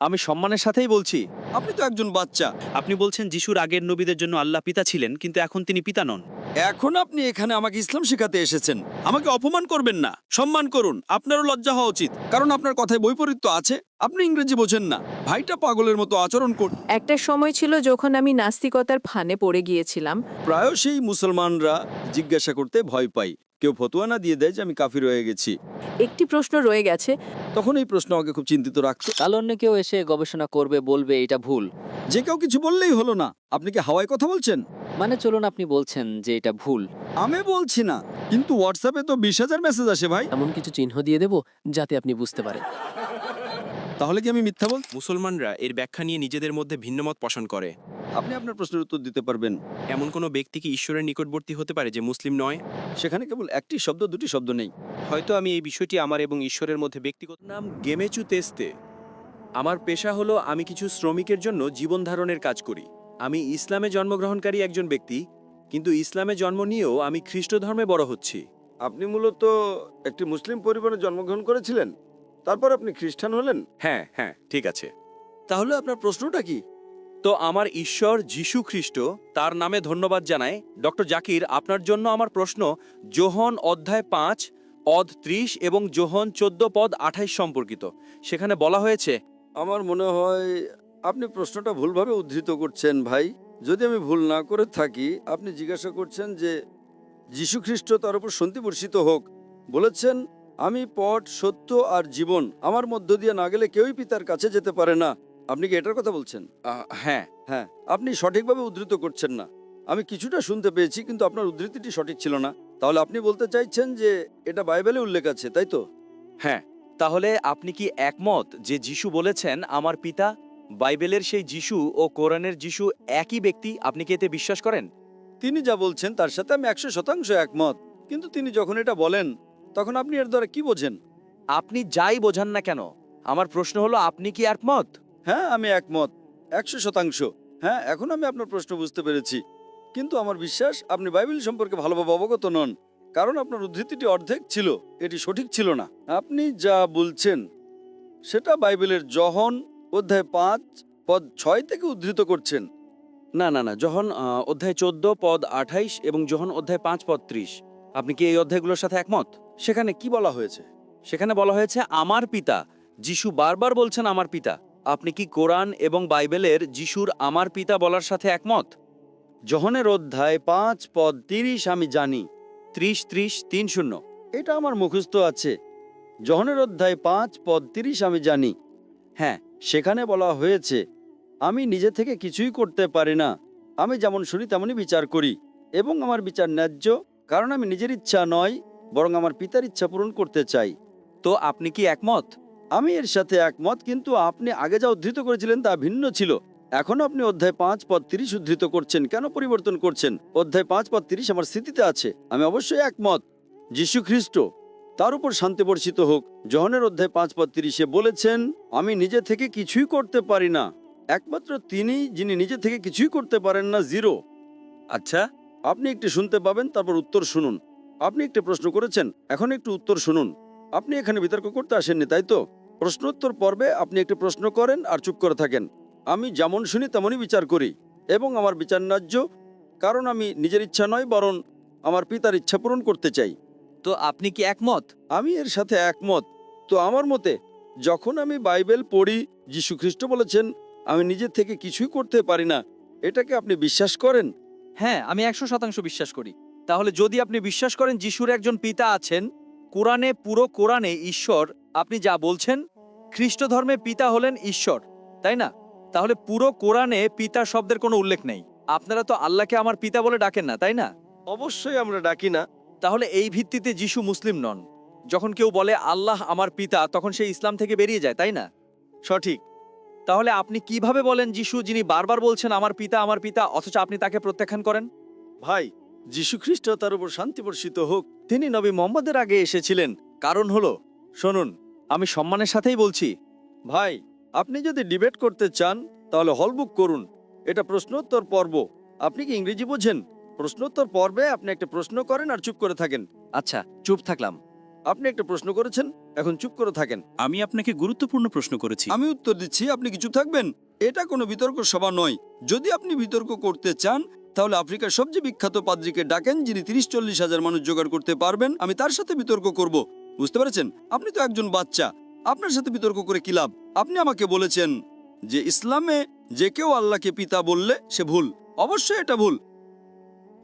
আমি সম্মানের সাথেই বলছি। আপনি তো একজন বাচ্চা। আপনি বলছেন যিশুর আগের নবীদের জন্য আল্লাহ পিতা ছিলেন, কিন্তু এখন তিনি পিতা নন। এখন আপনি এখানে আমাকে ইসলাম শেখাতে এসেছেন। আমাকে অপমান করবেন না, সম্মান করুন। আপনারও লজ্জা হওয়া উচিত, কারণ আপনার কথায় বৈপরীত্য আছে। আপনি ইংরেজি বোঝেন না। ভাইটা পাগলের মতো আচরণ কর। একটা সময় ছিল যখন আমি নাস্তিকতার ফাঁদে পড়ে গিয়েছিলাম। প্রায়শই মুসলমানরা জিজ্ঞাসা করতে ভয় পায়। কেউ ফতোয়া না দিয়ে দেয় যে আমি কাফির হয়ে গেছি। একটি প্রশ্ন রয়ে গেছে, তখন এই প্রশ্ন আমাকে খুব চিন্তিত রাখতো। কাল অন্য কেউ এসে গবেষণা করবে, বলবে এটা ভুল। যে কেউ কিছু বললেই হলো না। আপনি কি হাওয়ায় কথা বলছেন? মানে চলুন, আপনি বলছেন যে এটা ভুল। আমি বলছি না, কিন্তু হোয়াটসঅ্যাপে তো 20,000 মেসেজ আসে ভাই। এমন কিছু চিহ্ন দিয়ে দেব যাতে আপনি বুঝতে পারেন। তাহলে কি আমি মিথ্যা বল? মুসলমানরা এর ব্যাখ্যা নিয়ে নিজেদের মধ্যে ভিন্নমত পোষণ করে। আপনি আপনার প্রশ্নের উত্তর দিতে পারবেন। এমন কোনো ব্যক্তি কি ঈশ্বরের নিকটবর্তী হতে পারে যে মুসলিম নয়? সেখানে কেবল একটি শব্দ, দুটি শব্দ নেই। হয়তো আমি এই বিষয়টি আমার এবং ঈশ্বরের মধ্যে ব্যক্তিগত। নাম গেমেচু তেস্তে। আমার পেশা হলো আমি কিছু শ্রমিকের জন্য জীবন ধারণের কাজ করি। আমি ইসলামে জন্মগ্রহণকারী একজন ব্যক্তি, কিন্তু ইসলামে জন্ম নিয়েও আমি খ্রিস্ট ধর্মে বড় হচ্ছি। আপনি মূলত একটি মুসলিম পরিবারে জন্মগ্রহণ করেছিলেন, তারপর আপনি খ্রিস্টান হলেন। হ্যাঁ হ্যাঁ, ঠিক আছে। তাহলে আপনার প্রশ্নটা কি? তো আমার ঈশ্বর যীশু খ্রিস্ট, তার নামে ধন্যবাদ জানাই। ডক্টর জাকির, আপনার জন্য আমার প্রশ্ন যোহন অধ্যায় 5 অধ্যায় 30 এবং যোহন 14 পদ 28 সম্পর্কিত। সেখানে বলা হয়েছে, আমার মনে হয় আপনি প্রশ্নটা ভুলভাবে উদ্ধৃত করছেন ভাই। যদি আমি ভুল না করে থাকি, আপনি জিজ্ঞাসা করছেন যে যীশু খ্রিস্ট তার উপর শান্তি বর্ষিত হোক বলেছেন, আমি পথ, সত্য আর জীবন, আমার মধ্য দিয়ে না গেলে কেউই পিতার কাছে যেতে পারে না। আপনি কি এটার কথা বলছেন? হ্যাঁ। হ্যাঁ, আপনি সঠিকভাবে উদ্ধৃত করছেন না। আমি কিছুটা শুনতে পেয়েছি, কিন্তু আপনার উদ্ধৃতিটি সঠিক ছিল না। তাহলে আপনি বলতে চাইছেন যে এটা বাইবেলে উল্লেখ আছে, তাই তো? হ্যাঁ, তাহলে আপনি কি একমত যে যিশু বলেছেন আমার পিতা? বাইবেলের সেই যিশু ও কোরআনের যিশু একই ব্যক্তি? আপনি কি এতে বিশ্বাস করেন? তিনি যা বলছেন তার সাথে আমি 100% একমত। কিন্তু তিনি যখন এটা বলেন, তখন আপনি এর দ্বারা কি বোঝেন? আপনি যাই বোঝান না কেন, আমার প্রশ্ন হলো আপনি কি একমত? হ্যাঁ, আমি একমত 100%। হ্যাঁ, এখন আমি আপনার প্রশ্ন বুঝতে পেরেছি। কিন্তু আমার বিশ্বাস আপনি বাইবেল সম্পর্কে ভালোভাবে অবগত নন, কারণ আপনার উদ্ধৃতিটি অর্ধেক ছিল, এটি সঠিক ছিল না। আপনি যা বলছেন সেটা বাইবেলের যোহন অধ্যায় 5 পদ 6 থেকে উদ্ধৃত করছেন। না না না, যোহন অধ্যায় 14 পদ 28 এবং যোহন অধ্যায় 5 পদ 30। আপনি কি এই অধ্যায়গুলোর সাথে একমত? সেখানে কি বলা হয়েছে? সেখানে বলা হয়েছে আমার পিতা। যিশু বারবার বলছেন আমার পিতা। আপনি কি কোরআন এবং বাইবেলের যিশুর আমার পিতা বলার সাথে একমত? যোহনের অধ্যায় 5 পদ 30 আমি জানি। 30-30-30। এটা আমার মুখস্থ আছে। যোহনের অধ্যায় 5 পদ 30 আমি জানি। হ্যাঁ, সেখানে বলা হয়েছে, আমি নিজে থেকে কিছুই করতে পারি না, আমি যেমন শুনি তেমনই বিচার করি, এবং আমার বিচার ন্যায্য, কারণ আমি নিজের ইচ্ছা নয়, বরং আমার পিতার ইচ্ছা পূরণ করতে চাই। তো আপনি কি একমত? আমি এর সাথে একমত, কিন্তু আপনি আগে যা উদ্ধৃত করেছিলেন তা ভিন্ন ছিল। এখন আপনি অধ্যায় 5 পদ 30 উদ্ধৃত করছেন। কেন পরিবর্তন করছেন? অধ্যায় 5 পদ 30 আমার স্মৃতিতে আছে। আমি অবশ্যই একমত। যীশু খ্রিস্ট, তার উপর শান্তি বর্ষিত হোক, যোহনের অধ্যায় 5 পদ 30 বলেছেন, আমি নিজে থেকে কিছুই করতে পারি না। একমাত্র তিনি যিনি নিজে থেকে কিছুই করতে পারেন না, জিরো। আচ্ছা, আপনি একটু শুনতে পাবেন, তারপর উত্তর শুনুন। আপনি একটি প্রশ্ন করেছেন, এখন একটু উত্তর শুনুন। আপনি এখানে বিতর্ক করতে আসেননি, তাই তো? প্রশ্নোত্তর পর্বে আপনি একটি প্রশ্ন করেন আর চুপ করে থাকেন। আমি যেমন শুনি তেমনই বিচার করি, এবং আমার বিচার ন্যায্য, কারণ আমি নিজের ইচ্ছা নয়, বরং আমার পিতার ইচ্ছা পূরণ করতে চাই। তো আপনি কি একমত? আমি এর সাথে একমত। তো আমার মতে, যখন আমি বাইবেল পড়ি, যীশু খ্রিস্ট বলেছেন, আমি নিজে থেকে কিছুই করতে পারি না, এটাকে আপনি বিশ্বাস করেন? হ্যাঁ, আমি 100% বিশ্বাস করি। তাহলে যদি আপনি বিশ্বাস করেন যিশুর একজন পিতা আছেন, কোরআনে, পুরো কোরআনে ঈশ্বর, আপনি যা বলছেন, খ্রিস্ট ধর্মে পিতা হলেন ঈশ্বর, তাই না? তাহলে পুরো কোরআনে পিতা শব্দের কোনো উল্লেখ নেই। আপনারা তো আল্লাহকে আমার পিতা বলে ডাকেন না, তাই না? অবশ্যই আমরা ডাকি না। তাহলে এই ভিত্তিতে যিশু মুসলিম নন। যখন কেউ বলে আল্লাহ আমার পিতা, তখন সে ইসলাম থেকে বেরিয়ে যায়, তাই না? সঠিক। তাহলে আপনি কিভাবে বলেন যিশু, যিনি বারবার বলছেন আমার পিতা, অথচ আপনি তাকে প্রত্যাখ্যান করেন? ভাই, যীশু খ্রিস্ট তার উপর শান্তি বর্ষিত হোক, তিনি নবী মোহাম্মদের আগে এসেছিলেন। কারণ হলো, শুনুন, আমি সম্মানের সাথেই বলছি। ভাই, আপনি যদি ডিবেট করতে চান তাহলে হল বুক করুন। এটা প্রশ্নোত্তর পর্ব। আপনি কি ইংরেজি বোঝেন? প্রশ্নোত্তর পর্বে আপনি একটা প্রশ্ন করেন আর চুপ করে থাকেন। আচ্ছা, চুপ থাকলাম। আপনি একটা প্রশ্ন করেছেন, এখন চুপ করে থাকেন। আমি আপনাকে গুরুত্বপূর্ণ প্রশ্ন করেছি। আমি উত্তর দিচ্ছি, আপনি কি চুপ থাকবেন? এটা কোনো বিতর্ক সভা নয়। যদি আপনি বিতর্ক করতে চান তাহলে আফ্রিকার সবচেয়ে বিখ্যাত পাদ্রীকে ডাকেন, যিনি 30-40 হাজার মানুষ জোগাড় করতে পারবেন। আমি তার সাথে বিতর্ক করব। বুঝতে পেরেছেন? আপনি তো একজন বাচ্চা, আপনার সাথে বিতর্ক করে কি লাভ? আপনি আমাকে বলেছেন যে ইসলামে যে কেউ আল্লাহকে পিতা বললে সে ভুল। অবশ্যই এটা ভুল,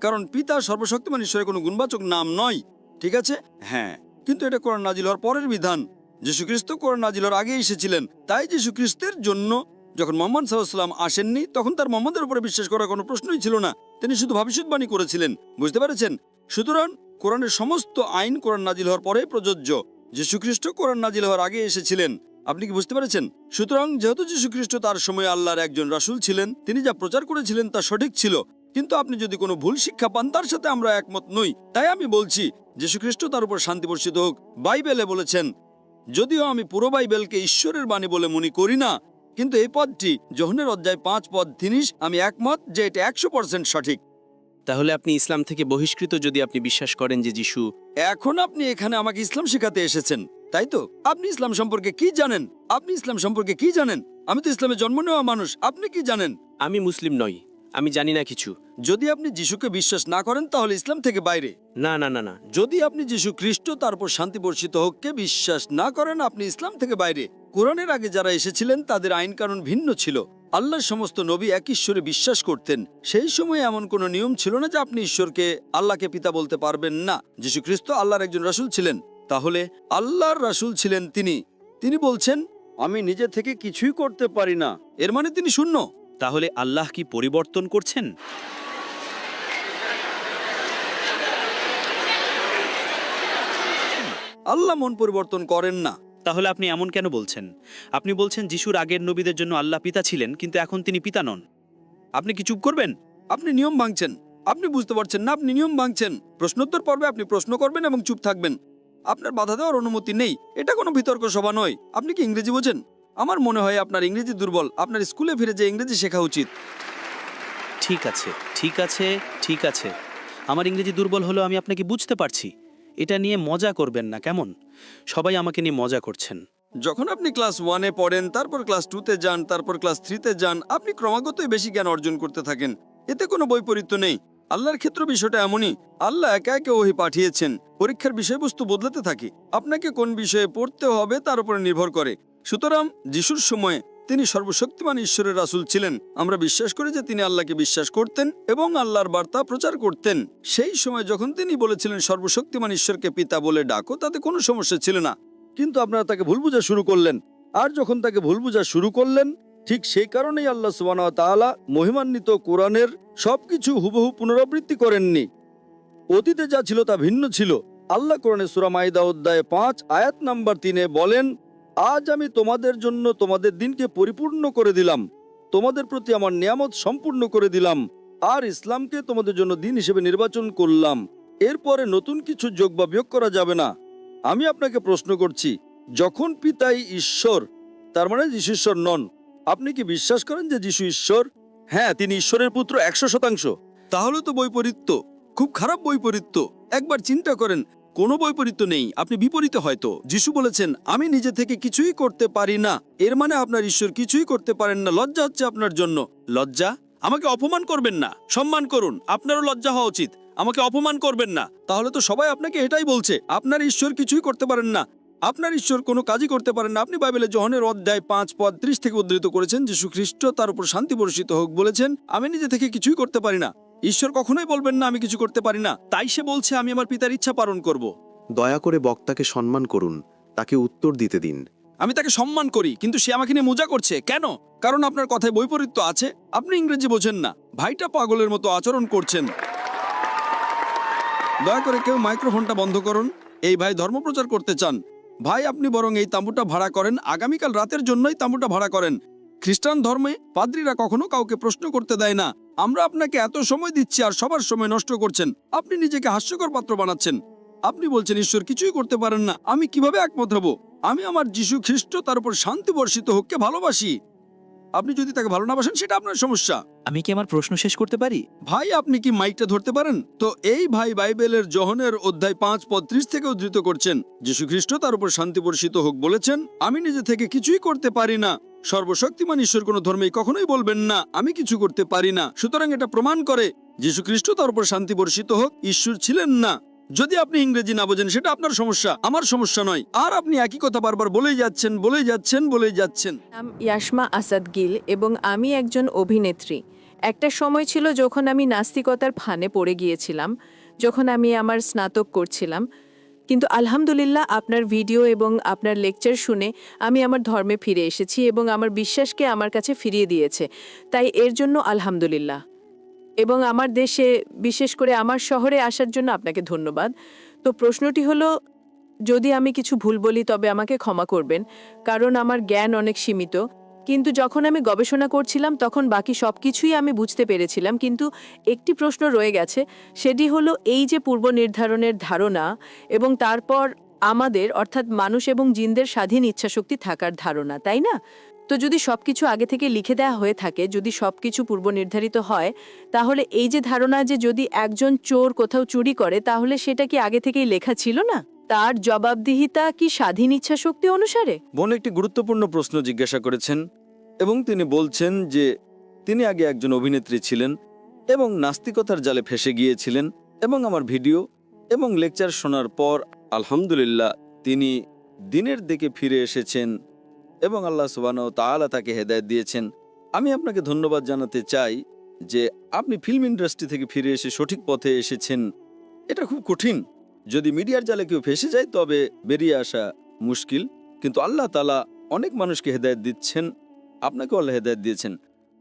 কারণ পিতা সর্বশক্তিমান ঈশ্বরের কোনো গুণবাচক নাম নয়। ঠিক আছে? হ্যাঁ, কিন্তু এটা কোরআন নাজিল হওয়ার পরের বিধান। যীশুখ্রিস্ট কোরআন নাজিল হওয়ার আগে এসেছিলেন, তাই যীশুখ্রিস্টের জন্য যখন মোহাম্মদ সাল্লাল্লাহু আলাইহি ওয়াসাল্লাম আসেননি, তখন তার মোহাম্মদের উপরে বিশ্বাস করার কোনো প্রশ্নই ছিল না। তিনি শুধু ভবিষ্যৎবাণী করেছিলেন। বুঝতে পেরেছেন? সুতরাং কোরআনের সমস্ত আইন কোরআন নাজিল হওয়ার পরে প্রযোজ্য। যীশুখ্রিস্ট কোরআন নাজিল হওয়ার আগে এসেছিলেন। আপনি কি বুঝতে পেরেছেন? সুতরাং যেহেতু যীশুখ্রিস্ট তার সময় আল্লাহর একজন রাসূল ছিলেন, তিনি যা প্রচার করেছিলেন তা সঠিক ছিল। কিন্তু আপনি যদি কোনো ভুল শিক্ষা পান, তার সাথে আমরা একমত নই। তাই আমি বলছি, যীশুখ্রিস্ট তার উপর শান্তি বর্ষিত হোক, বাইবেলে বলেছেন, যদিও আমি পুরো বাইবেলকে ঈশ্বরের বাণী বলে মনে করি না, কিন্তু এই পদটি যোহনের অধ্যায় 5 পদ 30, আমি একমত যে এটা 100% সঠিক। তাহলে আপনি ইসলাম থেকে বহিষ্কৃত যদি আপনি বিশ্বাস করেন যে যিশু। এখন আপনি এখানে আমাকে ইসলাম শেখাতে এসেছেন, তাই তো? আপনি ইসলাম সম্পর্কে কি জানেন? আপনি ইসলাম সম্পর্কে কি জানেন? আমি তো ইসলামে জন্ম নেওয়া মানুষ। আপনি কি জানেন? আমি মুসলিম নই, আমি জানি না কিছু। যদি আপনি যিশুকে বিশ্বাস না করেন তাহলে ইসলাম থেকে বাইরে। না না না না, যদি আপনি যিশু খ্রিস্ট তারপর শান্তি বর্ষিত হোককে বিশ্বাস না করেন, আপনি ইসলাম থেকে বাইরে। কোরআনের আগে যারা এসেছিলেন তাদের আইন কানুন ভিন্ন ছিল। আল্লাহর সমস্ত নবী এক ঈশ্বরে বিশ্বাস করতেন। সেই সময় এমন কোনো নিয়ম ছিল না যে আপনি ঈশ্বরকে আল্লাহকে পিতা বলতে পারবেন না। যিশু খ্রিস্ট আল্লাহর একজন রাসূল ছিলেন। তাহলে আল্লাহর রাসূল ছিলেন তিনি বলছেন, আমি নিজে থেকে কিছুই করতে পারি না। এর মানে তিনি শূন্য। তাহলে আল্লাহ কি পরিবর্তন করছেন? আল্লাহ মন পরিবর্তন করেন না। তাহলে আপনি এমন কেন বলছেন? আপনি বলছেন যিশুর আগের নবীদের জন্য আল্লাহ পিতা ছিলেন, কিন্তু এখন তিনি পিতা নন। আপনি কি চুপ করবেন? আপনি নিয়ম ভাঙছেন। আপনি বুঝতে পারছেন না, আপনি নিয়ম ভাঙছেন। প্রশ্নোত্তর পর্বে আপনি প্রশ্ন করবেন এবং চুপ থাকবেন। আপনার বাধা দেওয়ার অনুমতি নেই। এটা কোনো বিতর্ক সভা নয়। আপনি কি ইংরেজি বোঝেন? আমার মনে হয় আপনার ইংরেজি দুর্বল। আপনার স্কুলে ফিরে যে ইংরেজি শেখা উচিত। ঠিক আছে, ঠিক আছে, ঠিক আছে। আমার ইংরেজি দুর্বল হলেও আমি আপনাকে বুঝতে পারছি। এটা নিয়ে মজা করবেন না, কেমন? সবাই আমাকে নিয়ে মজা করছেন। যখন আপনি ক্লাস 1-এ পড়েন, তারপর ক্লাস 2-তে যান, তারপর ক্লাস 3-তে যান, আপনি ক্রমাগতই বেশি জ্ঞান অর্জন করতে থাকেন। এতে কোনো বৈপরীত্য নেই। আল্লাহর ক্ষেত্রে বিষয়টা এমনই। আল্লাহ একা একে ওহী পাঠিয়েছেন। পরীক্ষার বিষয়বস্তু বদলাতে থাকে। আপনাকে কোন বিষয়ে পড়তে হবে তার উপরে নির্ভর করে। সুতরাং যিশুর সময়ে তিনি সর্বশক্তিমান ঈশ্বরের রাসূল ছিলেন। আমরা বিশ্বাস করি যে তিনি আল্লাহকে বিশ্বাস করতেন এবং আল্লাহর বার্তা প্রচার করতেন। সেই সময় যখন তিনি বলেছিলেন সর্বশক্তিমান ঈশ্বরকে পিতা বলে ডাকো, তাতে কোনো সমস্যা ছিল না। কিন্তু আপনারা তাকে ভুল বোঝা শুরু করলেন। আর যখন তাকে ভুল বোঝা শুরু করলেন, ঠিক সেই কারণেই আল্লাহ সুবহানাহু ওয়া তাআলা মহিমান্বিত কোরআনের সবকিছু হুবহু পুনরাবৃত্তি করেননি। অতীতে যা ছিল তা ভিন্ন ছিল। আল্লাহ কোরআনে সূরা মাইদা অধ্যায় 5 আয়াত নাম্বার 3-এ বলেন, আজ আমি তোমাদের জন্য তোমাদের দিনকে পরিপূর্ণ করে দিলাম, তোমাদের প্রতি আমার নিয়ামত সম্পূর্ণ করে দিলাম, আর ইসলামকে তোমাদের জন্য দিন হিসেবে নির্বাচন করলাম। এরপরে নতুন কিছু যোগ বা বিয়োগ করা যাবে না। আমি আপনাকে প্রশ্ন করছি, যখন পিতাই ঈশ্বর, তার মানে যিশু ঈশ্বর নন, আপনি কি বিশ্বাস করেন যে যিশু ঈশ্বর? হ্যাঁ, তিনি ঈশ্বরের পুত্র 100%। তাহলে তো বৈপরীত্য, খুব খারাপ বৈপরীত্য। একবার চিন্তা করেন, কোনো বৈপরীত্য নেই। আপনি বিপরীতে হয়তো। যিশু বলেছেন, আমি নিজে থেকে কিছুই করতে পারি না। এর মানে আপনার ঈশ্বর কিছুই করতে পারেন না। লজ্জা হচ্ছে আপনার জন্য। লজ্জা? আমাকে অপমান করবেন না, সম্মান করুন। আপনারও লজ্জা হওয়া উচিত। আমাকে অপমান করবেন না। তাহলে তো সবাই আপনাকে এটাই বলছে, আপনার ঈশ্বর কিছুই করতে পারেন না, আপনার ঈশ্বর কোনো কাজই করতে পারেন না। আপনি বাইবেলে যোহনের অধ্যায় 5 পদ 30 থেকে উদ্ধৃত করেছেন, যিশু খ্রিস্ট তার উপর শান্তি বর্ষিত হোক বলেছেন, আমি নিজে থেকে কিছুই করতে পারি না। ঈশ্বর কখনোই বলবেন না আমি কিছু করতে পারি না। তাই সে বলছে, আমি আমার পিতার ইচ্ছা পালন করব। দয়া করে বক্তাকে সম্মান করুন, তাকে উত্তর দিতে দিন। আমি তাকে সম্মান করি, কিন্তু সে আমাকে নিয়ে মজা করছে। কেন? কারণ আপনার কথায় বৈপরীত্য আছে। আপনি ইংরেজি বোঝেন না। ভাইটা পাগলের মতো আচরণ করছেন। দয়া করে কেউ মাইক্রোফোনটা বন্ধ করুন। এই ভাই ধর্মপ্রচার করতে চান। ভাই, আপনি বরং এই তাঁবুটা ভাড়া করেন। আগামীকাল রাতের জন্যই তাঁবুটা ভাড়া করেন। খ্রিস্টান ধর্মে পাদ্রীরা কখনো কাউকে প্রশ্ন করতে দেয় না। আমরা আপনাকে এত সময় দিচ্ছি আর সবার সময় নষ্ট করছেন। আপনি নিজেকে হাস্যকর পাত্র বানাচ্ছেন। আপনি বলছেন ঈশ্বর কিছুই করতে পারেন না। আমি কিভাবে একমত হব? আমি আমার যিশু খ্রিস্ট তার উপর শান্তি বর্ষিত হোককে ভালোবাসি। আপনি যদি তাকে ভালো না বাসেন সেটা আপনার সমস্যা। আমি কি আমার প্রশ্ন শেষ করতে পারি? ভাই, আপনি কি মাইকটা ধরতে পারেন? তো এই ভাই বাইবেলের যোহনের অধ্যায় 5:30 থেকে উদ্ধৃত করছেন, যীশু খ্রিস্ট তার উপর শান্তি বর্ষিত হোক বলেছেন, আমি নিজে থেকে কিছুই করতে পারি না। সর্বশক্তিমান ঈশ্বর কোনো ধর্মেই কখনোই বলবেন না আমি কিছু করতে পারি না। সুতরাং এটা প্রমাণ করে যীশু খ্রিস্ট তার উপর শান্তি বর্ষিত হোক ঈশ্বর ছিলেন না। যদি আপনি ইংরেজি না বোঝেন সেটা আপনার সমস্যা, আমার সমস্যা নয়। আর আপনি একই কথা বারবার বলেই যাচ্ছেন। নাম ইয়াসমা আসাদ গিল এবং আমি একজন অভিনেত্রী। একটা সময় ছিল যখন আমি নাস্তিকতার ফানে পড়ে গিয়েছিলাম, যখন আমি আমার স্নাতক করছিলাম। কিন্তু আলহামদুলিল্লাহ আপনার ভিডিও এবং আপনার লেকচার শুনে আমি আমার ধর্মে ফিরে এসেছি এবং আমার বিশ্বাসকে আমার কাছে ফিরিয়ে দিয়েছে। তাই এর জন্য আলহামদুলিল্লাহ। এবং আমার দেশে, বিশেষ করে আমার শহরে আসার জন্য আপনাকে ধন্যবাদ। তো প্রশ্নটি হলো, যদি আমি কিছু ভুল বলি তবে আমাকে ক্ষমা করবেন, কারণ আমার জ্ঞান অনেক সীমিত। কিন্তু যখন আমি গবেষণা করছিলাম তখন বাকি সব কিছুই আমি বুঝতে পেরেছিলাম, কিন্তু একটি প্রশ্ন রয়ে গেছে। সেটি হলো এই যে পূর্ব নির্ধারণের ধারণা এবং তারপর আমাদের অর্থাৎ মানুষ এবং জিনদের স্বাধীন ইচ্ছাশক্তি থাকার ধারণা, তাই না? তো যদি সবকিছু আগে থেকে লিখে দেওয়া হয়ে থাকে, যদি সবকিছু পূর্ব নির্ধারিত হয়, তাহলে এই যে ধারণা যে যদি একজন চোর কোথাও চুরি করে তাহলে সেটা কি আগে থেকেই লেখা ছিল না? তার জবাবদিহিতা কি স্বাধীন ইচ্ছাশক্তি অনুসারে? বোন একটি গুরুত্বপূর্ণ প্রশ্ন জিজ্ঞাসা করেছেন এবং তিনি বলছেন যে তিনি আগে একজন অভিনেত্রী ছিলেন এবং নাস্তিকতার জালে ফেঁসে গিয়েছিলেন এবং আমার ভিডিও এবং লেকচার শোনার পর আলহামদুলিল্লাহ তিনি দিনের দিকে ফিরে এসেছেন এবং আল্লাহ সুবহানাহু ওয়া তাআলা তাকে হেদায়েত দিয়েছেন। আমি আপনাকে ধন্যবাদ জানাতে চাই যে আপনি ফিল্ম ইন্ডাস্ট্রি থেকে ফিরে এসে সঠিক পথে এসেছেন। এটা খুব কঠিন। যদি মিডিয়ার জালে কেউ ফেঁসে যায় তবে বেরিয়ে আসা মুশকিল, কিন্তু আল্লাহ তাআলা অনেক মানুষকে হেদায়েত দিচ্ছেন, আপনাকে আল্লাহ হেদায়েত দিয়েছেন।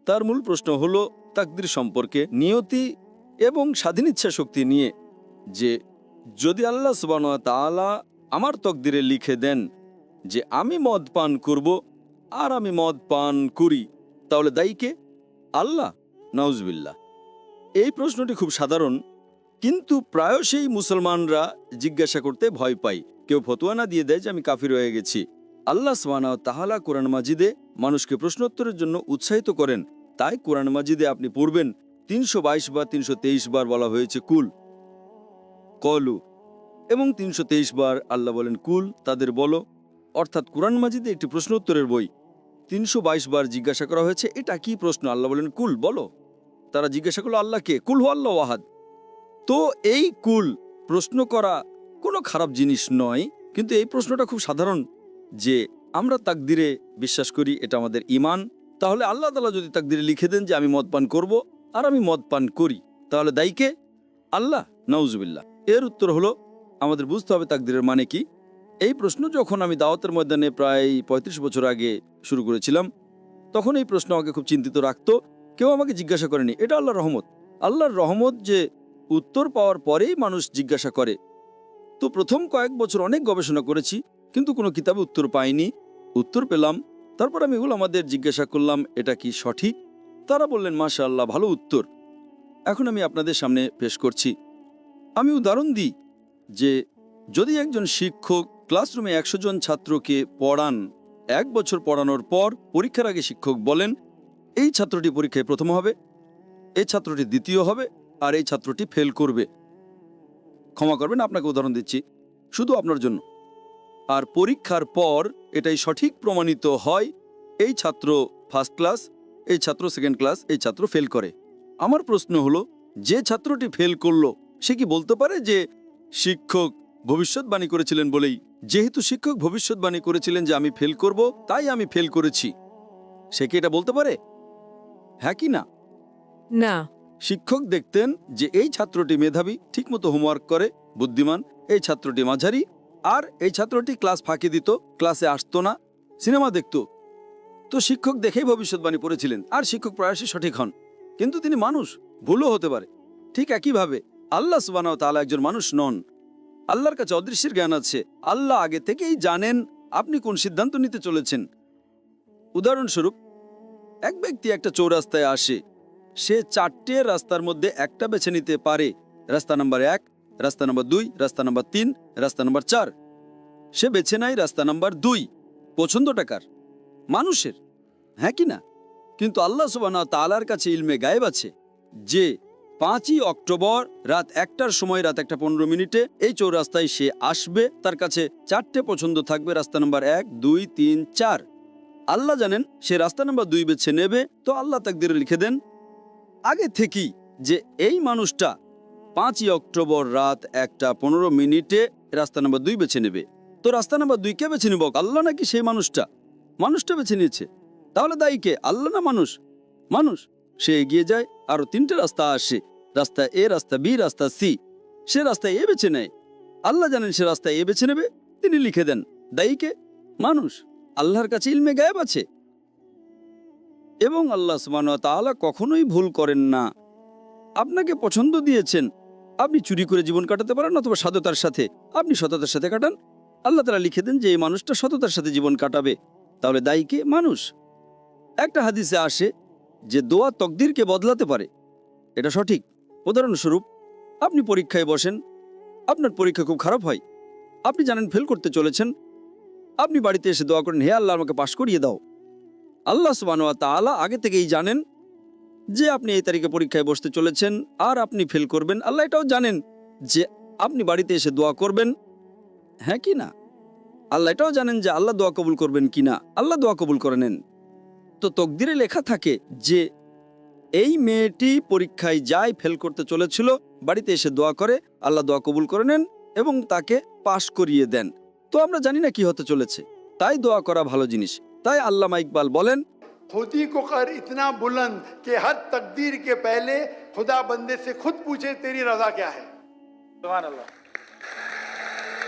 তার মূল প্রশ্ন হলো তাকদীর সম্পর্কে, নিয়তি এবং স্বাধীন ইচ্ছা শক্তি নিয়ে, যে যদি আল্লাহ সুবহানাহু ওয়া তাআলা আমার তকদিরে লিখে দেন যে আমি মদ পান করব আর আমি মদ পান করি, তাহলে দায়ী কে? আল্লাহ? নাউজুবিল্লাহ। এই প্রশ্নটি খুব সাধারণ, কিন্তু প্রায়শই মুসলমানরা জিজ্ঞাসা করতে ভয় পায়। কেউ ফতোয়া না দিয়ে দেয় যে আমি কাফির হয়ে গেছি। আল্লাহ সুবহানাহু ওয়া তাআলা কোরআন মাজিদে মানুষকে প্রশ্নোত্তরের জন্য উৎসাহিত করেন। তাই কোরআন মাজিদে আপনি পড়বেন 322 বা 323 বার বলা হয়েছে কুল, কলু, এবং 323 বার আল্লাহ বলেন কুল, তাদের বলো। অর্থাৎ কোরআন মাজিদে একটি প্রশ্ন উত্তরের বই। 322 বার জিজ্ঞাসা করা হয়েছে এটা কি প্রশ্ন, আল্লাহ বলেন কুল, বলো। তারা জিজ্ঞাসা করলো আল্লাহকে, কুল হু আল্লাহু আহাদ। তো এই কুল প্রশ্ন করা কোনো খারাপ জিনিস নয়, কিন্তু এই প্রশ্নটা খুব সাধারণ যে আমরা তাকদিরে বিশ্বাস করি, এটা আমাদের ঈমান। তাহলে আল্লাহ তাআলা যদি তাকদিরে লিখে দেন যে আমি মদ পান করব আর আমি মদ পান করি, তাহলে দায়ী কে? আল্লাহ? নাউজুবিল্লাহ। এর উত্তর হলো আমাদের বুঝতে হবে তাকদিরের মানে কি। এই প্রশ্ন যখন আমি দাওয়াতের ময়দানে প্রায় 35 বছর আগে শুরু করেছিলাম, তখন এই প্রশ্ন আমাকে খুব চিন্তিত রাখতো। কেউ আমাকে জিজ্ঞাসা করেনি। এটা আল্লাহর রহমত। আল্লাহর রহমত যে উত্তর পাওয়ার পরেই মানুষ জিজ্ঞাসা করে। তো প্রথম কয়েক বছর অনেক গবেষণা করেছি, কিন্তু কোনো কিতাবে উত্তর পাইনি। উত্তর পেলাম, তারপর আমি আমাদের জিজ্ঞাসা করলাম এটা কি সঠিক। তারা বললেন মাশাআল্লাহ, ভালো উত্তর। এখন আমি আপনাদের সামনে পেশ করছি। আমি উদাহরণ দিই যে যদি একজন শিক্ষক ক্লাসরুমে 100 জন ছাত্রকে পড়ান, 1 বছর পড়ানোর পর পরীক্ষার আগে শিক্ষক বলেন এই ছাত্রটি পরীক্ষায় প্রথম হবে, এই ছাত্রটি দ্বিতীয় হবে, আর এই ছাত্রটি ফেল করবে। ক্ষমা করবেন, আপনাকে উদাহরণ দিচ্ছি শুধু আপনার জন্য। আর পরীক্ষার পর এটাই সঠিক প্রমাণিত হয় এই ছাত্র ফার্স্ট ক্লাস, এই ছাত্র সেকেন্ড ক্লাস, এই ছাত্র ফেল করে। আমার প্রশ্ন হলো, যে ছাত্রটি ফেল করলো সে কি বলতে পারে যে শিক্ষক ভবিষ্যৎবাণী করেছিলেন বলেই, যেহেতু শিক্ষক ভবিষ্যৎবাণী করেছিলেন যে আমি ফেল করব তাই আমি ফেল করেছি, সে কি এটা বলতে পারে? হ্যাঁ কি না? না। শিক্ষক দেখতেন যে এই ছাত্রটি মেধাবী, ঠিকমতো হোমওয়ার্ক করে, বুদ্ধিমান, এই ছাত্রটি মাঝারি, আর এই ছাত্রটি ক্লাস ফাঁকি দিত, ক্লাসে আসতো না, সিনেমা দেখত। তো শিক্ষক দেখেই ভবিষ্যৎবাণী পড়েছিলেন, আর শিক্ষক প্রায়শই সঠিক হন। কিন্তু তিনি মানুষ, ভুলও হতে পারে। ঠিক একইভাবে আল্লাহ সুবহানাহু ওয়া তাআলা একজন মানুষ নন। আল্লাহর কাছে অদৃশ্যের জ্ঞান আছে। আল্লাহ আগে থেকেই জানেন আপনি কোন সিদ্ধান্ত নিতে চলেছেন। উদাহরণস্বরূপ, এক ব্যক্তি একটা চৌরাস্তায় আসে, সে 4টে রাস্তার মধ্যে একটা বেছে নিতে পারে, রাস্তা নাম্বার 1, রাস্তা নাম্বার 2, রাস্তা নাম্বার 3, রাস্তা নাম্বার 4। সে বেছে নেয় রাস্তা নাম্বার 2। পছন্দটা কার? মানুষের, হ্যাঁ কি না? কিন্তু আল্লাহ সুবহানাহু ওয়া তাআলার কাছে ইলমে গায়েব আছে যে 5ই অক্টোবর রাত 1টার সময়, রাত 1:15 এই চৌরাস্তায় সে আসবে। তার কাছে 4টে পছন্দ থাকবে, রাস্তা নাম্বার 1, 2, 3, 4। আল্লাহ জানেন সে রাস্তা নাম্বার 2 বেছে নেবে। তো আল্লাহ তাকদিরে লিখে দেন আগে থেকেই যে এই মানুষটা 5ই অক্টোবর রাত 1:15 রাস্তা নাম্বার 2 বেছে নেবে। তো রাস্তা নাম্বার 2 কে বেছে নিব, আল্লাহ নাকি সেই মানুষটা বেছে নিয়েছে? তাহলে দায়ী কে, আল্লাহ না মানুষ? মানুষ। সে এগিয়ে যায়, আরো 3টে রাস্তা আসে, রাস্তা এ, রাস্তা বি, রাস্তা সি। সে রাস্তা এ বেছে নেয়। আল্লাহ জানেন সে রাস্তা এ বেছে নেবে, তিনি লিখে দেন। দায়ী কে? মানুষ। আল্লাহর কাছে ইলমে গায়েব আছে এবং আল্লাহ সুবহানাহু ওয়া তাআলা কখনোই ভুল করেন না। আপনাকে পছন্দ দিয়েছেন, আপনি চুরি করে জীবন কাটাতে পারেন অথবা সততার সাথে, আপনি সততার সাথে কাটান। আল্লাহ তাআলা লিখে দেন যে এই মানুষটা সততার সাথে জীবন কাটাবে। তাহলে দায়ী কে? মানুষ। একটা হাদিসে আসে যে দোয়া তকদিরকে বদলাতে পারে, এটা সঠিক। উদাহরণস্বরূপ, আপনি পরীক্ষায় বসেন, আপনার পরীক্ষা খুব খারাপ হয়, আপনি জানেন ফেল করতে চলেছেন, আপনি বাড়িতে এসে দোয়া করেন, হে আল্লাহ আমাকে পাশ করিয়ে দাও। আল্লাহ সুবহানাহু ওয়া তাআলা আগে থেকেই জানেন যে আপনি এই তারিখে পরীক্ষায় বসতে চলেছেন আর আপনি ফেল করবেন। আল্লাহ এটাও জানেন যে আপনি বাড়িতে এসে দোয়া করবেন, হ্যাঁ কি না? আল্লাহ এটাও জানেন যে আল্লাহ দোয়া কবুল করবেন কিনা। আল্লাহ দোয়া কবুল করে নেন। তো তকদিরে লেখা থাকে যে এই মেয়েটি পরীক্ষায় যায়, ফেল করতে চলেছিল, বাড়িতে এসে দোয়া করে, আল্লাহ দোয়া কবুল করে নেন এবং তাকে পাশ করিয়ে দেন। তো আমরা জানি না কি হতে চলেছে, তাই দোয়া করা ভালো জিনিস। তাই আল্লামা ইকবাল বলেন, खुदी को कर इतना बुलंद कि हर तकदीर के पहले खुदा बंदे से खुद पूछे तेरी रजा क्या है। सुभान अल्लाह।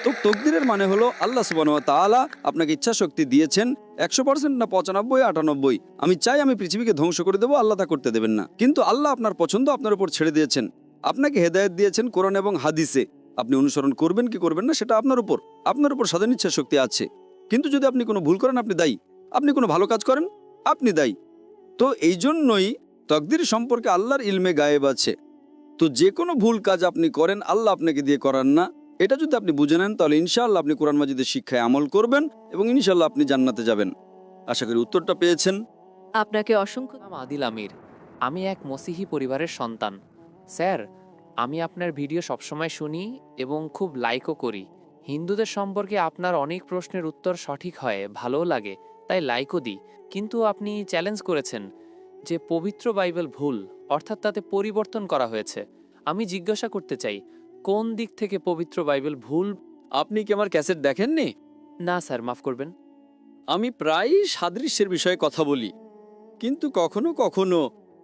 তো তকদিরের মানে হলো আল্লাহ সুবহানাহু ওয়া তাআলা আপনাকে ইচ্ছা শক্তি দিয়েছেন 100% না 95, 98। আমি চাই আমি পৃথিবীকে ধ্বংস করে দেবো, আল্লাহ তা করতে দেবেন না। কিন্তু আল্লাহ আপনার পছন্দ আপনার উপর ছেড়ে দিয়েছেন, আপনাকে হেদায়েত দিয়েছেন কোরআন এবং হাদিসে। আপনি অনুসরণ করবেন কি করবেন না সেটা আপনার উপর স্বাধীন ইচ্ছা শক্তি আছে। কিন্তু যদি আপনি কোনো ভুল করেন আপনি দায়ী, আপনি কোনো ভালো কাজ করেন আপনি দায়ী। তো এই জন্যই তকদির সম্পর্কে আল্লাহর ইলমে গায়েব আছে। তো যে কোনো ভুল কাজ আপনি করেন আল্লাহ আপনাকে দিয়ে করান না। এটা যদি আপনি বুঝে নেন তাহলে ইনশাআল্লাহ আপনি কোরআন মাজিদের শিক্ষায় আমল করবেন এবং ইনশাআল্লাহ আপনি জান্নাতে যাবেন। আশা করি উত্তরটা পেয়েছেন। আপনাকে অসংখ্য নাম আদিল আমির। আমি এক মসিহি পরিবারের সন্তান। স্যার, আমি আপনার ভিডিও সবসময় শুনি এবং খুব লাইকও করি। হিন্দুদের সম্পর্কে আপনার অনেক প্রশ্নের উত্তর সঠিক হয়, ভালোও লাগে, তাই লাইকও দিই। কিন্তু আপনি চ্যালেঞ্জ করেছেন যে পবিত্র বাইবেল ভুল, অর্থাৎ তাতে পরিবর্তন করা হয়েছে। আমি জিজ্ঞাসা করতে চাই, কোন দিক থেকে পবিত্র বাইবেল ভুল? আপনি কি আমার ক্যাসেট দেখেননি? না স্যার, মাফ করবেন। আমি প্রায়ই সাদৃশ্যের বিষয়ে কথা বলি, কিন্তু কখনো কখনো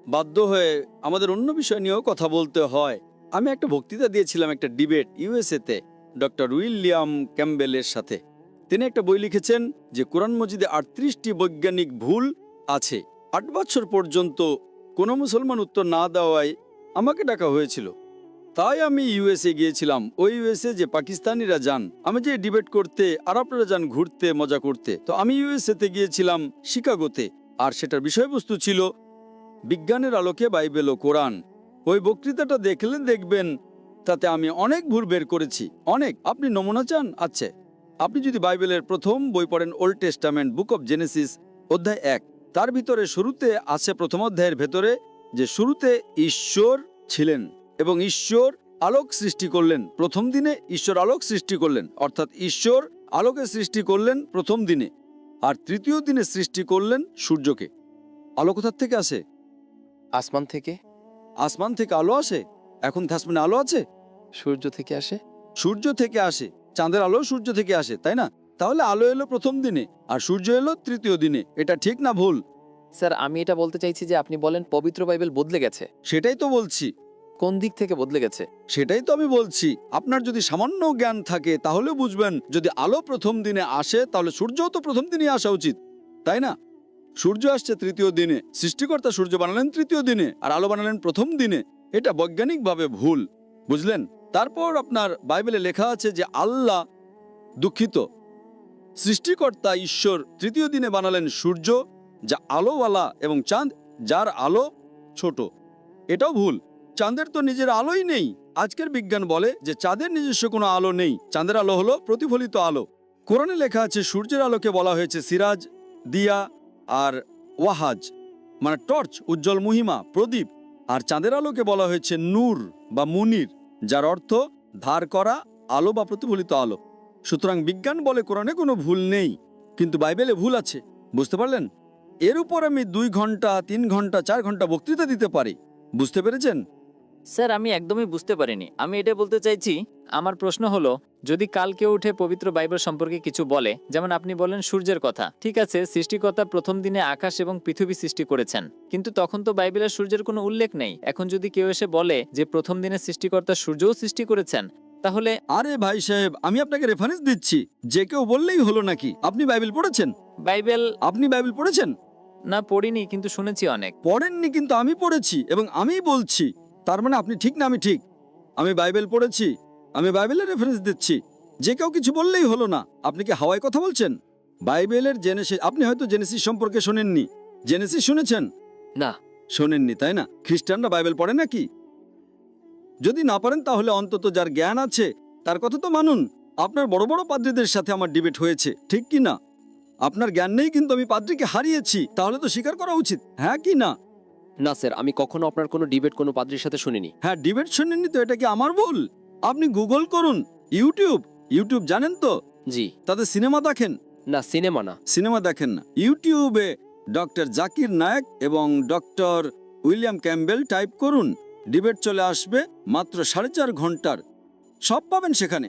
বাধ্য হয়ে আমাদের অন্য বিষয় নিয়েও কথা বলতে হয়। আমি একটা বক্তৃতা দিয়েছিলাম একটা ডিবেট ইউএসএতে ডক্টর উইলিয়াম ক্যাম্বেলের সাথে। তিনি একটা বই লিখেছেন যে কোরআন মজিদে 38টি বৈজ্ঞানিক ভুল আছে। 8 বছর পর্যন্ত কোনো মুসলমান উত্তর না দেওয়ায় আমাকে ডাকা হয়েছিল। তাই আমি ইউএসএ গিয়েছিলাম। ওই ইউএসএ যে পাকিস্তানিরা যান, আমি যে ডিবেট করতে আর আপনারা যান ঘুরতে মজা করতে। তো আমি ইউএসএতে গিয়েছিলাম শিকাগোতে, আর সেটার বিষয়বস্তু ছিল বিজ্ঞানের আলোকে বাইবেল ও কোরআন। ওই বক্তৃতাটা দেখলে দেখবেন তাতে আমি অনেক ভুল বের করেছি, অনেক। আপনি নমুনা চান? আচ্ছা, আপনি যদি বাইবেলের প্রথম বই পড়েন, old testament, book of Genesis, অধ্যায় 1, তার ভিতরে শুরুতে আছে, প্রথম অধ্যায়ের ভেতরে, যে শুরুতে ঈশ্বর ছিলেন এবং ঈশ্বর আলোক সৃষ্টি করলেন প্রথম দিনে। ঈশ্বর আলোক সৃষ্টি করলেন, অর্থাৎ ঈশ্বর আলোকে সৃষ্টি করলেন প্রথম দিনে, আর তৃতীয় দিনে সৃষ্টি করলেন সূর্যকে। আলো কোথার থেকে আসে? আসমান থেকে। আসমান থেকে আলো আসে? এখন আসমানে আলো আছে? সূর্য থেকে আসে। সূর্য থেকে আসে, চাঁদের আলো সূর্য থেকে আসে, তাই না? তাহলে আলো এলো প্রথম দিনে আর সূর্য এলো তৃতীয় দিনে। এটা ঠিক না ভুল? স্যার, আমি এটা বলতে চাইছি যে আপনি বলেন পবিত্র বাইবেল বদলে গেছে। সেটাই তো বলছি। কোন দিক থেকে বদলে গেছে? সেটাই তো আমি বলছি। আপনার যদি সামান্য জ্ঞান থাকে তাহলে বুঝবেন, যদি আলো প্রথম দিনে আসে তাহলে সূর্যও তো প্রথম দিনে আসা উচিত, তাই না? সূর্য আসছে তৃতীয় দিনে, সৃষ্টিকর্তা সূর্য বানালেন তৃতীয় দিনে আর আলো বানালেন প্রথম দিনে। এটা বৈজ্ঞানিকভাবে ভুল, বুঝলেন? তারপর আপনার বাইবেলে লেখা আছে যে আল্লাহ, দুঃখিত, সৃষ্টিকর্তা ঈশ্বর তৃতীয় দিনে বানালেন সূর্য, যা আলোওয়ালা, এবং চাঁদ, যার আলো ছোট। এটাও ভুল। চাঁদের তো নিজের আলোই নেই। আজকের বিজ্ঞান বলে যে চাঁদের নিজস্ব কোনো আলো নেই, চাঁদের আলো হলো প্রতিফলিত আলো। কোরআনে লেখা আছে সূর্যের আলোকে বলা হয়েছে সিরাজ, দিয়া আর ওয়াহাজ। মানে টর্চ, উজ্জ্বল মহিমা, প্রদীপ। আর চাঁদের আলোকে বলা হয়েছে নূর বা মুনির, যার অর্থ ধার করা আলো বা প্রতিফলিত আলো। সুতরাং বিজ্ঞান বলে কোরআনে কোনো ভুল নেই, কিন্তু বাইবেলে ভুল আছে। বুঝতে পারলেন? এর উপর আমি 2 ঘন্টা, 3 ঘন্টা, 4 ঘন্টা বক্তৃতা দিতে পারি। বুঝতে পেরেছেন? স্যার আমি একদমই বুঝতে পারিনি। আমি এটা বলতে চাইছি, আমার প্রশ্ন হলো, যদি কাল কেউ উঠে পবিত্র বাইবেল সম্পর্কে কিছু বলে, যেমন আপনি বলেন সূর্যের কথা, ঠিক আছে, সৃষ্টিকর্তা প্রথম দিনে আকাশ এবং পৃথিবী সৃষ্টি করেছেন, কিন্তু তখন তো বাইবেলের সূর্যের কোনো উল্লেখ নেই। এখন যদি কেউ এসে বলে যে প্রথম দিনে সৃষ্টিকর্তা সূর্যও সৃষ্টি করেছেন, তাহলে? আরে ভাই সাহেব, আমি আপনাকে রেফারেন্স দিচ্ছি, যে কেউ বললেই হলো নাকি? আপনি বাইবেল পড়েছেন? আপনি বাইবেল পড়েছেন? না, পড়িনি, কিন্তু শুনেছি অনেক। পড়েননি, কিন্তু আমি পড়েছি এবং আমিই বলছি। তার মানে আপনি ঠিক না আমি ঠিক? আমি বাইবেল পড়েছি, আমি বাইবেলের রেফারেন্স দিচ্ছি। যে কেউ কিছু বললেই হলো না। আপনি কি হাওয়ায় কথা বলছেন? বাইবেলের জেনেসিস, আপনি হয়তো জেনেসিস সম্পর্কে শোনেননি। জেনেসিস শুনেছেন? না। শোনেননি, তাই না? খ্রিস্টানরা বাইবেল পড়ে নাকি? যদি না পারেন তাহলে অন্তত যার জ্ঞান আছে তার কথা তো মানুন। আপনার বড় বড় পাদ্রীদের সাথে আমার ডিবেট হয়েছে, ঠিক কি না? আপনার জ্ঞান নেই, কিন্তু আমি পাদ্রীকে হারিয়েছি, তাহলে তো স্বীকার করা উচিত, হ্যাঁ কি না? না স্যার, আমি কখনো আপনার কোনো ডিবেট কোনো পাদ্রীর সাথে শুনিনি। হ্যাঁ, ডিবেট শুনেননি তো এটা কি আমার ভুল? আপনি গুগল করুন, ইউটিউব জানেন তো? জি। তাদের সিনেমা দেখেন? না, সিনেমা না। সিনেমা দেখেন না? ইউটিউবে ডক্টর জাকির নায়েক এবং ডক্টর উইলিয়াম ক্যাম্বেল টাইপ করুন, ডিবেট চলে আসবে, মাত্র 4.5 ঘন্টার, সব পাবেন সেখানে।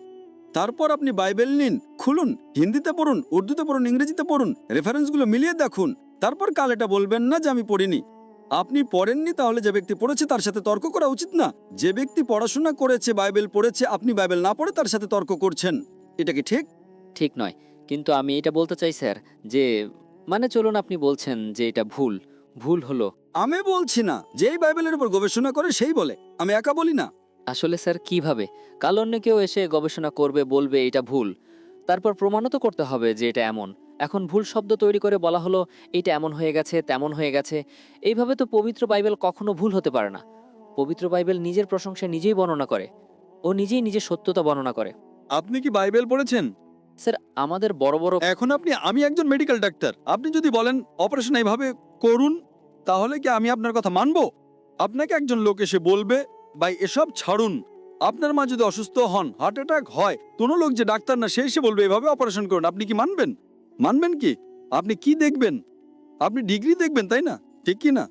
তারপর আপনি বাইবেল নিন, খুলুন, হিন্দিতে পড়ুন, উর্দুতে পড়ুন, ইংরেজিতে পড়ুন, রেফারেন্সগুলো মিলিয়ে দেখুন। তারপর কাল এটা বলবেন না যে আমি পড়িনি। আপনি পড়েননি, তাহলে যে ব্যক্তি পড়েছে তার সাথে তর্ক করা উচিত না? যে ব্যক্তি পড়াশোনা করেছে, বাইবেল পড়েছে, আপনি বাইবেল না পড়ে তার সাথে তর্ক করছেন, এটা কি ঠিক? ঠিক নয়, কিন্তু আমি এটা বলতে চাই স্যার, যে মানে চলুন, আপনি বলছেন যে এটা ভুল হলো। আমি বলছি না, যেই বাইবেলের উপর গবেষণা করে সেই বলে, আমি একা বলি না। আসলে স্যার কিভাবে? কাল অন্য কেউ এসে গবেষণা করবে, বলবে এটা ভুল, তারপর প্রমাণও তো করতে হবে যে এটা এমন। এখন ভুল শব্দ তৈরি করে বলা হলো এটা এমন হয়ে গেছে, তেমন হয়ে গেছে। এইভাবে তো পবিত্র বাইবেল কখনো ভুল হতে পারে না। পবিত্র বাইবেল নিজের প্রশংসা নিজেই বর্ণনা করে, ও নিজেই নিজের সত্যতা বর্ণনা করে। আপনি কি বাইবেল পড়েছেন? স্যার আমাদের বড় বড় এখন আমি একজন মেডিকেল ডাক্তার, আপনি যদি বলেন অপারেশন এইভাবে করুন, তাহলে কি আমি আপনার কথা মানবো? আপনাকে একজন লোক এসে বলবে ভাই এসব ছাড়ুন, আপনার মা যদি অসুস্থ হন, হার্ট অ্যাটাক হয়, কোনো লোক যে ডাক্তার না সে এসে বলবে এভাবে অপারেশন করুন, আপনি কি মানবেন? মানবেন কি? আপনি কি দেখবেন? আপনি ডিগ্রি দেখবেন, তাই না? ঠিক কি না?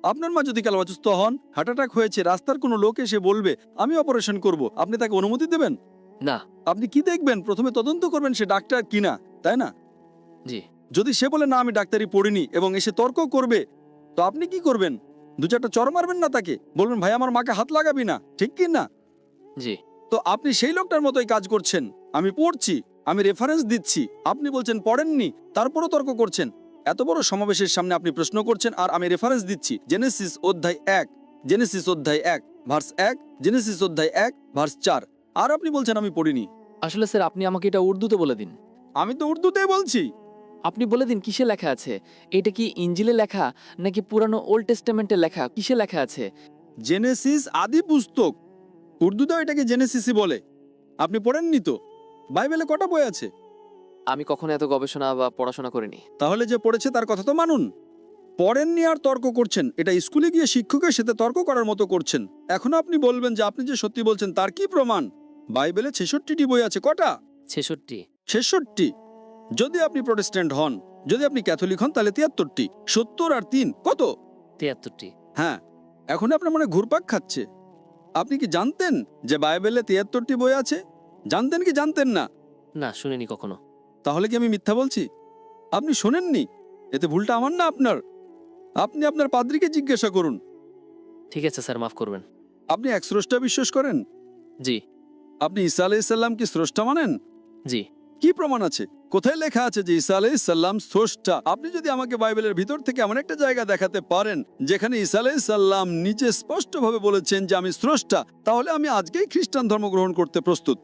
আপনার মা যদি কাল অসুস্থ হন, হার্ট অ্যাটাক হয়েছে, রাস্তার কোনো লোক এসে বলবে আমি অপারেশন করব, আপনি তাকে অনুমতি দেবেন? না। আপনি কি দেখবেন? প্রথমে তদন্ত করবেন সে ডাক্তার কিনা, তাই না? জি। যদি সে বলে না আমি ডাক্তারি পড়িনি এবং এসে তর্ক করবে, তো আপনি কি করবেন? 2-4টা চড় মারবেন না তাকে? বলবেন ভাই আমার মাকে হাত লাগাবি না, ঠিক কি না? জি। তো আপনি সেই লোকটার মতোই কাজ করছেন। আমি পড়ছি, আমি রেফারেন্স দিচ্ছি, আপনি বলছেন পড়েননি, তারপরও তর্ক করছেন। এত বড় সমাবেশের সামনে আপনি প্রশ্ন করছেন আর আমি রেফারেন্স দিচ্ছি। জেনেসিস অধ্যায় 1, জেনেসিস অধ্যায় 1 ভার্স 1, জেনেসিস অধ্যায় 1 ভার্স 4, আর আপনি বলছেন আমি পড়িনি। আসলে স্যার আপনি আমাকে এটা উর্দুতে বলে দিন। আমি তো উর্দুতেই বলছি। আপনি বলে দিন কিসে লেখা আছে? এটা কি ইঞ্জিলে লেখা নাকি পুরানো ওল্ড টেস্টামেন্টে লেখা? কিসে লেখা আছে? জেনেসিস আদি পুস্তক, উর্দুতেও এটাকে জেনেসিসই বলে। আপনি পড়েননি তো? বাইবেলে কটা বই আছে? আমি কখনো এত গবেষণা বা পড়াশোনা করিনি। তাহলে যে পড়েছে তার কথা তো মানুন। পড়েননি আর তর্ক করছেন, এটা স্কুলে গিয়ে শিক্ষকের সাথে তর্ক করার মতো করছেন। এখনো আপনি বলবেন যে আপনি যে সত্যি বলছেন তার কি প্রমাণ? বাইবেলে 66টি বই আছে। কটা? 66। যদি আপনি প্রটেস্ট্যান্ট হন, যদি আপনি ক্যাথলিক হন, তাহলে 73টি। 70 আর 3 কত? 73টি। হ্যাঁ, এখন আপনার মনে ঘুরপাক খাচ্ছে। আপনি কি জানতেন যে বাইবেলে 73টি বই আছে? জানতেন কি জানতেন না? না, শুনিনি কখনো। তাহলে কি আমি মিথ্যা বলছি? আপনি শোনেননি? এতে ভুলটা আমার না আপনার? আপনি আপনার পাদ্রীকে জিজ্ঞাসা করুন। ঠিক আছে স্যার, মাফ করবেন। আপনি এক স্রষ্টা বিশ্বাস করেন? জি। আপনি ঈসা আলাইহিসসালাম কি স্রষ্টা মানেন? জি। কি প্রমাণ আছে? কোথায় লেখা আছে যে ঈসা আলাইহিসসালাম স্রষ্টা? আপনি যদি আমাকে বাইবেলের ভিতর থেকে এমন একটা জায়গা দেখাতে পারেন যেখানে ঈসা আলাইহিসসালাম নিজে স্পষ্টভাবে বলেছেন যে আমি স্রষ্টা, তাহলে আমি আজকেই খ্রিস্টান ধর্ম গ্রহণ করতে প্রস্তুত।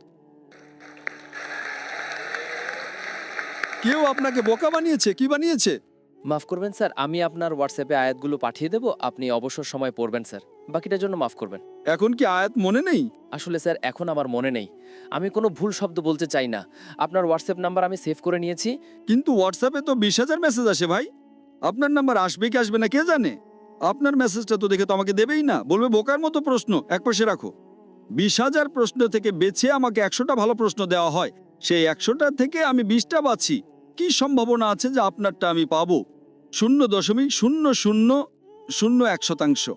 কেউ আপনাকে বোকা বানিয়েছে? কি বানিয়েছে? মাফ করবেন স্যার, আমি আপনার হোয়াটসঅ্যাপে আয়াতগুলো পাঠিয়ে দেব, আপনি অবসর সময় পড়বেন স্যার। বাকিটার জন্য মাফ করবেন। এখন কি আয়াত মনে নেই? আসলে স্যার এখন আমার মনে নেই। আমি কোনো ভুল শব্দ বলতে চাই না। আপনার হোয়াটসঅ্যাপ নাম্বার আমি সেভ করে নিয়েছি। কিন্তু হোয়াটসঅ্যাপে তো 20,000 মেসেজ আসে ভাই। আপনার নাম্বার আসবে কি আসবে না কে জানে। আপনার মেসেজটা তো দেখে তো আমাকে দেবেই না, বলবে বোকার মতো প্রশ্ন, একপাশে রাখো। 20,000 প্রশ্ন থেকে বেছে আমাকে 100টা ভালো প্রশ্ন দেওয়া হয়, সেই 100টা থেকে আমি 20টা বাছি। কি সম্ভাবনা আছে যে আপনারটা আমি পাবো? 0.0001%।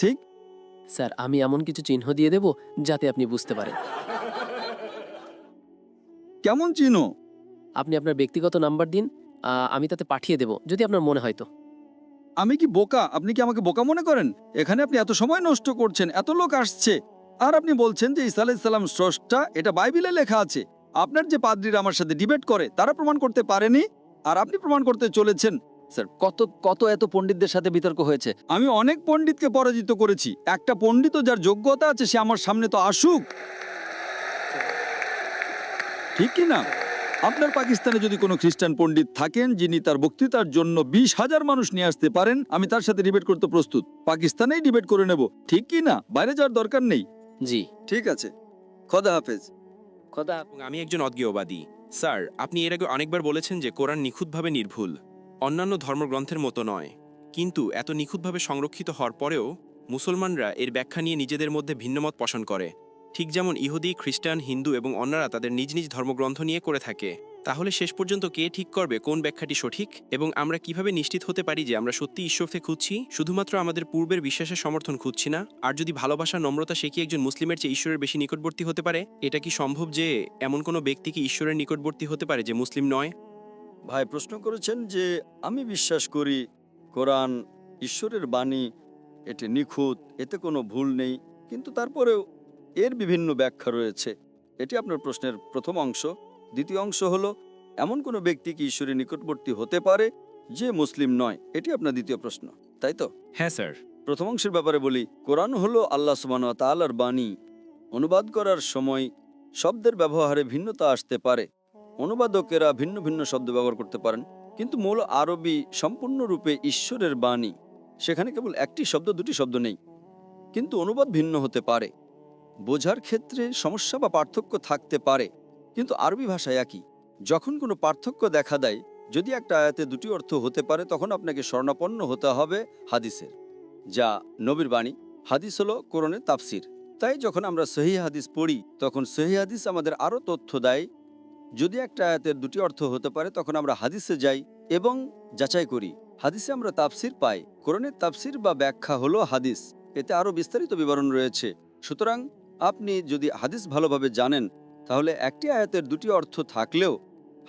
ঠিক? স্যার, আমি এমন কিছু চিহ্ন দিয়ে দেব যাতে আপনি বুঝতে পারেন। কেমন চিনো? আপনি আপনার ব্যক্তিগত নাম্বার দিন, আমি তাতে পাঠিয়ে দেব যদি আপনার মনে হয় তো। আমি কি বোকা? আপনি কি আমাকে বোকা মনে করেন? এখানে আপনি এত সময় নষ্ট করছেন, এত লোক আসছে, আর আপনি বলছেন যে ঈসা আলাইহিস সালাম স্রষ্টা, এটা বাইবেলে লেখা আছে। আপনার যে পাদ্রীরা আমার সাথে ডিবেট করে তারা প্রমাণ করতে পারেনি, আর আপনি প্রমাণ করতে চলেছেন। স্যার, কত কত এত পণ্ডিতদের সাথে বিতর্ক হয়েছে, আমি অনেক পণ্ডিতকে পরাজিত করেছি। একটা পণ্ডিত যার যোগ্যতা আছে সে আমার সামনে তো আসুক, ঠিক কি না? আপনার পাকিস্তানে যদি কোনো খ্রিস্টান পণ্ডিত থাকেন যিনি তার বক্তৃতার জন্য 20,000 মানুষ নিয়ে আসতে পারেন, আমি তার সাথে ডিবেট করতে প্রস্তুত। পাকিস্তানেই ডিবেট করে নেব, ঠিক কি না? বাইরে যাওয়ার দরকার নেই। জি, ঠিক আছে, খোদা হাফেজ। খোদা। এবং আমি একজন অজ্ঞেয়বাদী। স্যার, আপনি এর আগে অনেকবার বলেছেন যে কোরআন নিখুঁতভাবে নির্ভুল, অন্যান্য ধর্মগ্রন্থের মতো নয়। কিন্তু এত নিখুঁতভাবে সংরক্ষিত হওয়ার পরেও মুসলমানরা এর ব্যাখ্যা নিয়ে নিজেদের মধ্যে ভিন্নমত পোষণ করে, ঠিক যেমন ইহুদি, খ্রিস্টান, হিন্দু এবং অন্যরা তাদের নিজ নিজ ধর্মগ্রন্থ নিয়ে করে থাকে। তাহলে শেষ পর্যন্ত কে ঠিক করবে কোন ব্যাখ্যাটি সঠিক, এবং আমরা কিভাবে নিশ্চিত হতে পারি যে আমরা সত্যি ঈশ্বরকে খুঁজছি, শুধুমাত্র আমাদের পূর্বের বিশ্বাসের সমর্থন খুঁজছি না? আর যদি ভালোবাসা, নম্রতা শিখে একজন মুসলিমের চেয়ে ঈশ্বরের বেশি নিকটবর্তী হতে পারে, এটা কি সম্ভব যে এমন কোনো ব্যক্তি কি ঈশ্বরের নিকটবর্তী হতে পারে যে মুসলিম নয়? ভাই প্রশ্ন করেছেন যে আমি বিশ্বাস করি কোরআন ঈশ্বরের বাণী, এটি নিখুঁত, এতে কোনো ভুল নেই, কিন্তু তারপরেও এর বিভিন্ন ব্যাখ্যা রয়েছে। এটি আপনার প্রশ্নের প্রথম অংশ। দ্বিতীয় অংশ হলো এমন কোনো ব্যক্তি কি ঈশ্বরের নিকটবর্তী হতে পারে যে মুসলিম নয়, এটি আপনার দ্বিতীয় প্রশ্ন, তাই তো? হ্যাঁ স্যার। প্রথম অংশের ব্যাপারে বলি, কোরআন হলো আল্লাহ সুবহানাহু ওয়া তাআলার বাণী। অনুবাদ করার সময় শব্দের ব্যবহারে ভিন্নতা আসতে পারে, অনুবাদকেরা ভিন্ন ভিন্ন শব্দ ব্যবহার করতে পারেন, কিন্তু মূল আরবি সম্পূর্ণরূপে ঈশ্বরের বাণী। সেখানে কেবল একটি শব্দ, দুটি শব্দ নেই, কিন্তু অনুবাদ ভিন্ন হতে পারে। বোঝার ক্ষেত্রে সমস্যা বা পার্থক্য থাকতে পারে, কিন্তু আরবি ভাষায় একই। যখন কোনো পার্থক্য দেখা দেয়, যদি একটা আয়াতে দুটি অর্থ হতে পারে, তখন আপনাকে শরণাপন্ন হতে হবে হাদিসের, যা নবীর বাণী। হাদিস হলো কোরআনের তাফসির। তাই যখন আমরা সহিহ হাদিস পড়ি, তখন সহিহ হাদিস আমাদের আরও তথ্য দেয়। যদি একটা আয়াতের দুটি অর্থ হতে পারে, তখন আমরা হাদিসে যাই এবং যাচাই করি। হাদিসে আমরা তাফসির পাই। কোরআনের তাফসির বা ব্যাখ্যা হলো হাদিস, এতে আরও বিস্তারিত বিবরণ রয়েছে। সুতরাং আপনি যদি হাদিস ভালোভাবে জানেন, তাহলে একটি আয়াতের দুটি অর্থ থাকলেও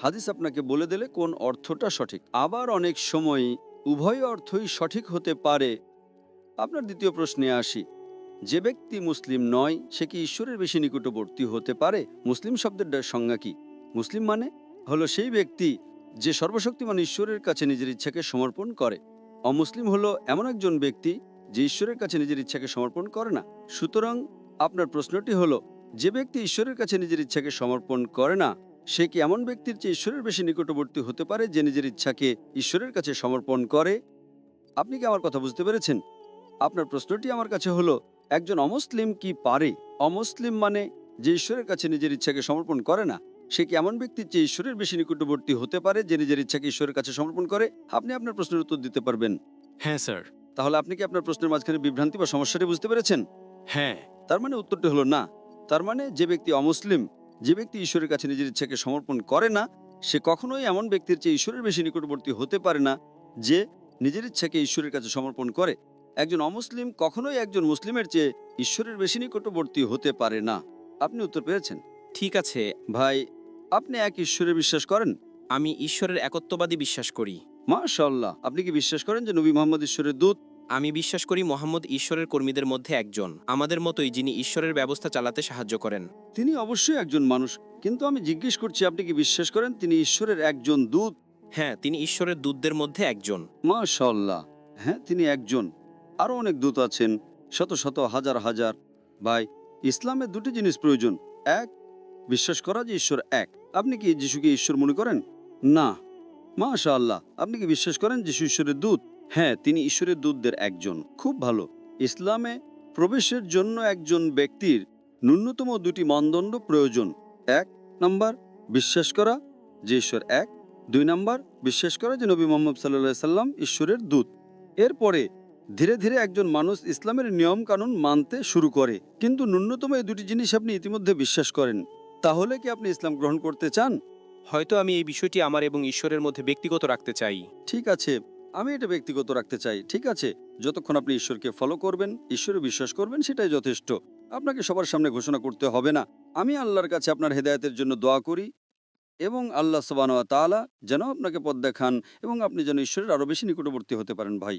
হাদিস আপনাকে বলে দিলে কোন অর্থটা সঠিক। আবার অনেক সময় উভয় অর্থই সঠিক হতে পারে। আপনার দ্বিতীয় প্রশ্নে আসি, যে ব্যক্তি মুসলিম নয় সে কি ঈশ্বরের বেশি নিকটবর্তী হতে পারে? মুসলিম শব্দের সংজ্ঞা কি? মুসলিম মানে হলো সেই ব্যক্তি যে সর্বশক্তিমান ঈশ্বরের কাছে নিজের ইচ্ছাকে সমর্পণ করে। অমুসলিম হলো এমন একজন ব্যক্তি যে ঈশ্বরের কাছে নিজের ইচ্ছাকে সমর্পণ করে না। সুতরাং আপনার প্রশ্নটি হলো, যে ব্যক্তি ঈশ্বরের কাছে নিজের ইচ্ছাকে সমর্পণ করে না, সে কি এমন ব্যক্তির চেয়ে ঈশ্বরের বেশি নিকটবর্তী হতে পারে যে নিজের ইচ্ছাকে ঈশ্বরের কাছে সমর্পণ করে? আপনি কি আমার কথা বুঝতে পেরেছেন? আপনার প্রশ্নটি আমার কাছে হলো, একজন অমুসলিম কি পারে? অমুসলিম মানে যে ঈশ্বরের কাছে নিজের ইচ্ছাকে সমর্পণ করে না, সে কি এমন ব্যক্তির চেয়ে ঈশ্বরের বেশি নিকটবর্তী হতে পারে যে নিজের ইচ্ছাকে ঈশ্বরের কাছে সমর্পণ করে? আপনি আপনার প্রশ্নের উত্তর দিতে পারবেন? হ্যাঁ স্যার। তাহলে আপনি কি আপনার প্রশ্নের মাঝখানে বিভ্রান্তি বা সমস্যাটি বুঝতে পেরেছেন? হ্যাঁ। তার মানে উত্তরটি হলো না। তার মানে যে ব্যক্তি অমুসলিম, যে ব্যক্তি ঈশ্বরের কাছে নিজের ইচ্ছাকে সমর্পণ করে না, সে কখনোই এমন ব্যক্তির চেয়ে ঈশ্বরের বেশি নিকটবর্তী হতে পারে না যে নিজের ইচ্ছাকে ঈশ্বরের কাছে সমর্পণ করে। একজন অমুসলিম কখনোই একজন মুসলিমের চেয়ে ঈশ্বরের বেশি নিকটবর্তী হতে পারে না। আপনি উত্তর পেয়েছেন? ঠিক আছে ভাই, আপনি এক ঈশ্বরে বিশ্বাস করেন? আমি ঈশ্বরের একত্ববাদী বিশ্বাস করি। মাশাআল্লাহ। আপনি কি বিশ্বাস করেন যে নবী মুহাম্মদ ঈশ্বরের দূত? আমি বিশ্বাস করি মোহাম্মদ ঈশ্বরের কর্মীদের মধ্যে একজন, আমাদের মতোই, যিনি ঈশ্বরের ব্যবস্থা চালাতে সাহায্য করেন। তিনি অবশ্যই একজন মানুষ, কিন্তু আমি জিজ্ঞেস করছি আপনি কি বিশ্বাস করেন তিনি ঈশ্বরের একজন দূত? হ্যাঁ, তিনি ঈশ্বরের দূতদের মধ্যে একজন। মাশাআল্লাহ। হ্যাঁ, তিনি একজন। আরও অনেক দূত আছেন, শত শত হাজার হাজার। ভাই, ইসলামে দুটি জিনিস প্রয়োজন। এক, বিশ্বাস করা যে ঈশ্বর এক। আপনি কি যিশুকে ঈশ্বর মনে করেন? না। মাশাআল্লাহ। আপনি কি বিশ্বাস করেন যিশু ঈশ্বরের দূত? হ্যাঁ, তিনি ঈশ্বরের দূতদের একজন। খুব ভালো। ইসলামে প্রবেশের জন্য একজন ব্যক্তির ন্যূনতম দুটি মানদণ্ড প্রয়োজন। এক নম্বর, বিশ্বাস করা যে ঈশ্বর এক। 2 নাম্বার, বিশ্বাস করা যে নবী মোহাম্মদ সাল্লাল্লাহু আলাইহি সাল্লাম ঈশ্বরের দূত। এরপরে ধীরে ধীরে একজন মানুষ ইসলামের নিয়ম কানুন মানতে শুরু করে, কিন্তু ন্যূনতম এই দুটি জিনিস আপনি ইতিমধ্যে বিশ্বাস করেন। তাহলে কি আপনি ইসলাম গ্রহণ করতে চান? হয়তো আমি এই বিষয়টি আমার এবং ঈশ্বরের মধ্যে ব্যক্তিগত রাখতে চাই। ঠিক আছে, আমি এটা ব্যক্তিগত রাখতে চাই। ঠিক আছে, যতক্ষণ আপনি ঈশ্বরকে ফলো করবেন, ঈশ্বরে বিশ্বাস করবেন, সেটাই যথেষ্ট। আপনাকে সবার সামনে ঘোষণা করতে হবে না। আমি আল্লাহর কাছে আপনার হেদায়েতের জন্য দোয়া করি এবং আল্লাহ সুবহানাহু ওয়া তাআলা যেন আপনাকে পথ দেখান এবং আপনি যেন ঈশ্বরের আরো বেশি নিকটবর্তী হতে পারেন ভাই।